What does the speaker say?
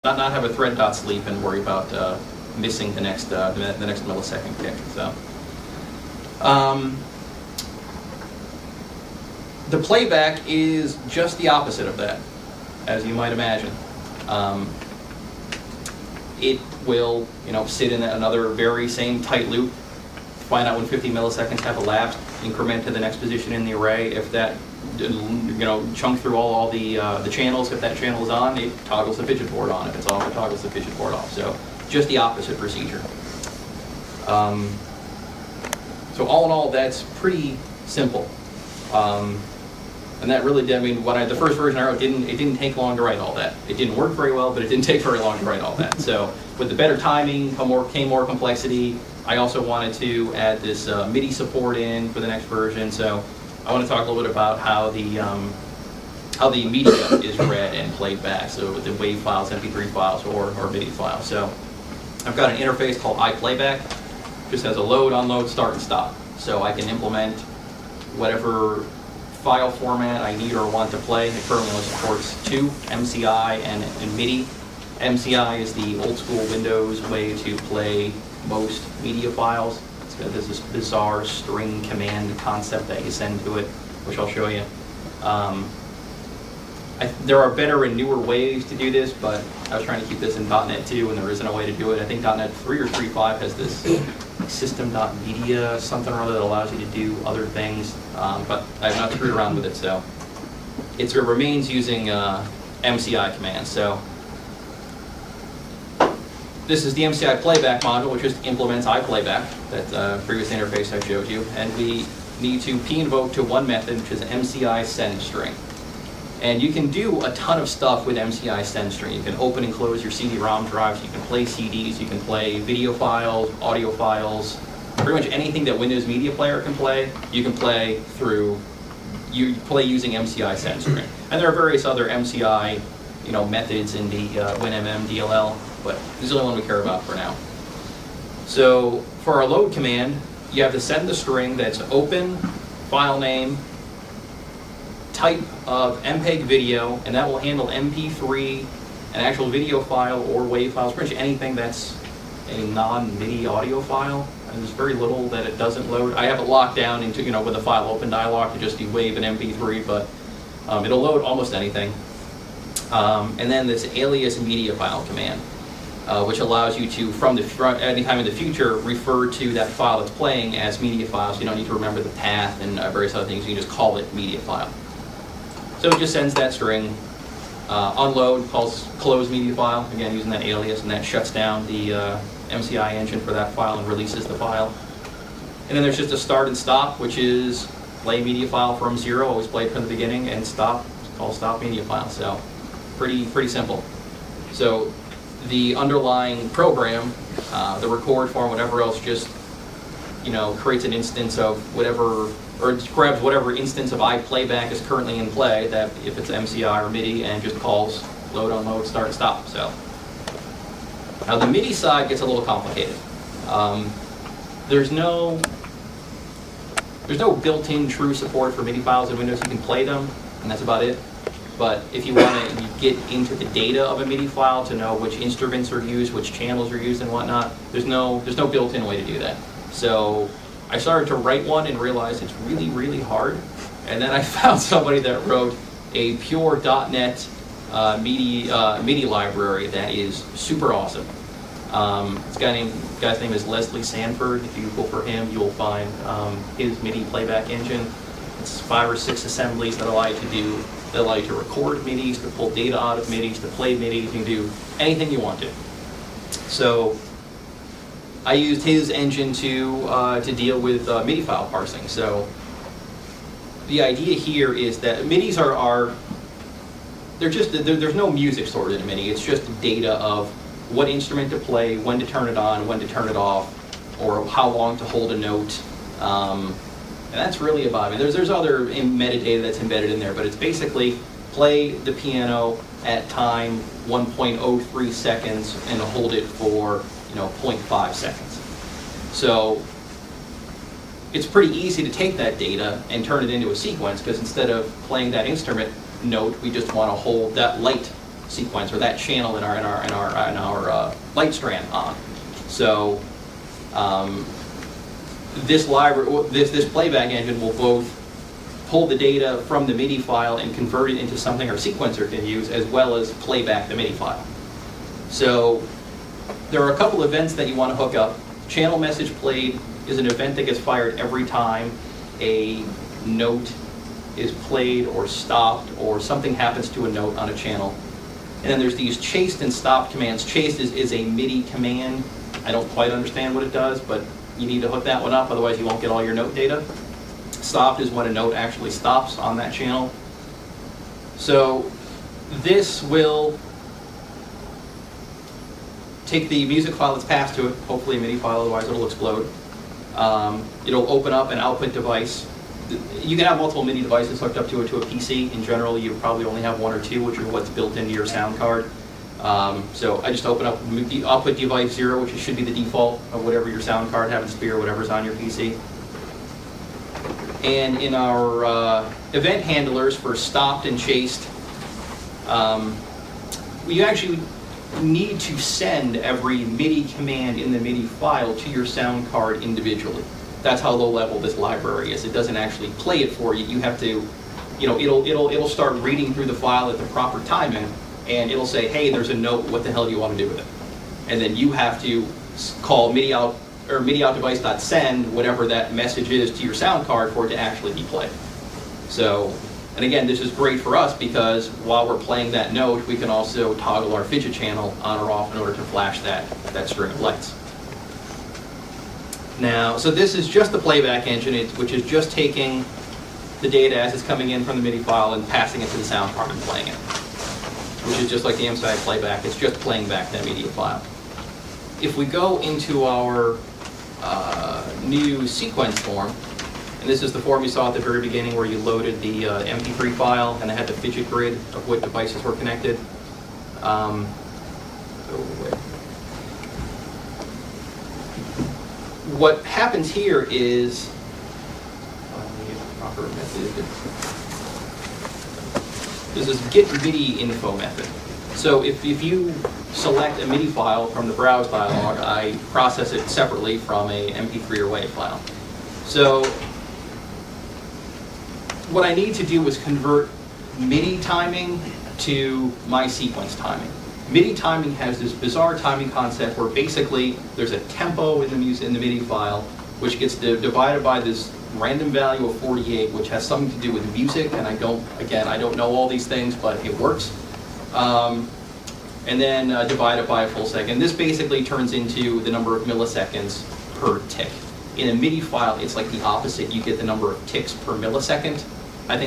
not have a thread dot sleep and worry about missing the next millisecond tick. So the playback is just the opposite of that, as you might imagine. It will, sit in another very same tight loop, find out when 50 milliseconds have elapsed, increment to the next position in the array. If that, chunk through all the channels. If that channel is on, it toggles the fidget board on. If it's off, it toggles the fidget board off. So just the opposite procedure. So all in all, that's pretty simple. And that really did, the first version I wrote, it didn't take long to write all that. It didn't work very well, but it didn't take very long to write all that. So with the better timing came more complexity. I also wanted to add this MIDI support in for the next version. So I want to talk a little bit about how the media is read and played back. So with the WAV files, MP3 files, or MIDI files. So I've got an interface called iPlayback. Just has a load, unload, start, and stop. So I can implement whatever file format I need or want to play. It currently only supports two, MCI and MIDI. MCI is the old school Windows way to play most media files. It's got this bizarre string command concept that you send to it, which I'll show you. There are better and newer ways to do this, but I was trying to keep this in .NET 2, and there isn't a way to do it. I think .NET 3 or 3.5 has this system.media something or other that allows you to do other things, but I have not screwed around with it, so it remains using MCI commands. So this is the MCI playback module, which just implements iPlayback, that previous interface I showed you, and we need to p-invoke to one method, which is MCI send string. And you can do a ton of stuff with MCI send string. You can open and close your CD-ROM drives, you can play CDs, you can play video files, audio files, pretty much anything that Windows Media Player can play, you can play using MCI send string. And there are various other MCI methods in the WinMM DLL, but this is the only one we care about for now. So for our load command, you have to send the string that's open, file name, type of MPEG video, and that will handle MP3, an actual video file, or WAV files, pretty much anything that's a non-MIDI audio file. And there's very little that it doesn't load. I have it locked down into, with the file open dialog to just do WAV and MP3, but it'll load almost anything. And then this alias media file command, which allows you to, from anytime in the future, refer to that file that's playing as media files. You don't need to remember the path and various other things. You can just call it media file. So it just sends that string, unload, calls close media file, again using that alias, and that shuts down the MCI engine for that file and releases the file. And then there's just a start and stop, which is play media file from 0, always play it from the beginning, and stop, call stop media file. So pretty simple. So the underlying program, the record form, whatever else, just creates an instance of whatever, or it grabs whatever instance of iPlayback is currently in play, that if it's MCI or MIDI, and just calls load, unload, start, and stop. So now the MIDI side gets a little complicated. There's no built-in true support for MIDI files in Windows. You can play them, and that's about it. But if you want to get into the data of a MIDI file to know which instruments are used, which channels are used, and whatnot, there's no built-in way to do that. So I started to write one and realized it's really, really hard. And then I found somebody that wrote a pure .NET MIDI library that is super awesome. This guy's name is Leslie Sanford. If you Google for him, you'll find his MIDI playback engine. It's 5 or 6 assemblies that allow you to record MIDIs, to pull data out of MIDIs, to play MIDIs. You can do anything you want to. So I used his engine to deal with MIDI file parsing. So the idea here is that MIDIs there's no music stored in a MIDI. It's just data of what instrument to play, when to turn it on, when to turn it off, or how long to hold a note. And that's really about it. There's other metadata that's embedded in there, but it's basically play the piano at time 1.03 seconds and hold it for 0.5 seconds. So it's pretty easy to take that data and turn it into a sequence, because instead of playing that instrument note, we just want to hold that light sequence, or that channel in our light strand on. So this playback engine will both pull the data from the MIDI file and convert it into something our sequencer can use, as well as play back the MIDI file. So there are a couple events that you want to hook up. Channel message played is an event that gets fired every time a note is played or stopped, or something happens to a note on a channel. And then there's these chased and stopped commands. Chased is a MIDI command. I don't quite understand what it does, but you need to hook that one up, otherwise you won't get all your note data. Stopped is when a note actually stops on that channel. So this will take the music file that's passed to it, hopefully a MIDI file, otherwise it'll explode. It'll open up an output device. You can have multiple MIDI devices hooked up to a PC. In general, you probably only have one or two, which are what's built into your sound card. So I just open up the output device 0, which should be the default of whatever your sound card happens to be, or whatever's on your PC. And in our event handlers for stopped and chased, we actually need to send every MIDI command in the MIDI file to your sound card individually. That's how low level this library is. It doesn't actually play it for you. You have to, it'll start reading through the file at the proper timing, and it'll say, hey, there's a note, what the hell do you want to do with it? And then you have to call MIDI out, or MIDI out device.send whatever that message is to your sound card for it to actually be played. So, and again, this is great for us because while we're playing that note, we can also toggle our fidget channel on or off in order to flash that string of lights. Now, so this is just the playback engine, which is just taking the data as it's coming in from the MIDI file and passing it to the sound card and playing it, which is just like the MSI playback. It's just playing back that media file. If we go into our new sequence form, and this is the form you saw at the very beginning where you loaded the MP3 file and it had the fidget grid of what devices were connected. What happens here is, proper method. There's this get MIDI info method. So if you select a MIDI file from the browse dialog, I process it separately from a MP3 or WAV file. So what I need to do is convert MIDI timing to my sequence timing. MIDI timing has this bizarre timing concept where basically there's a tempo in the MIDI file, which gets divided by this random value of 48, which has something to do with music, and I don't know all these things, but it works. And then divided by a full second. This basically turns into the number of milliseconds per tick. In a MIDI file, it's like the opposite. You get the number of ticks per millisecond.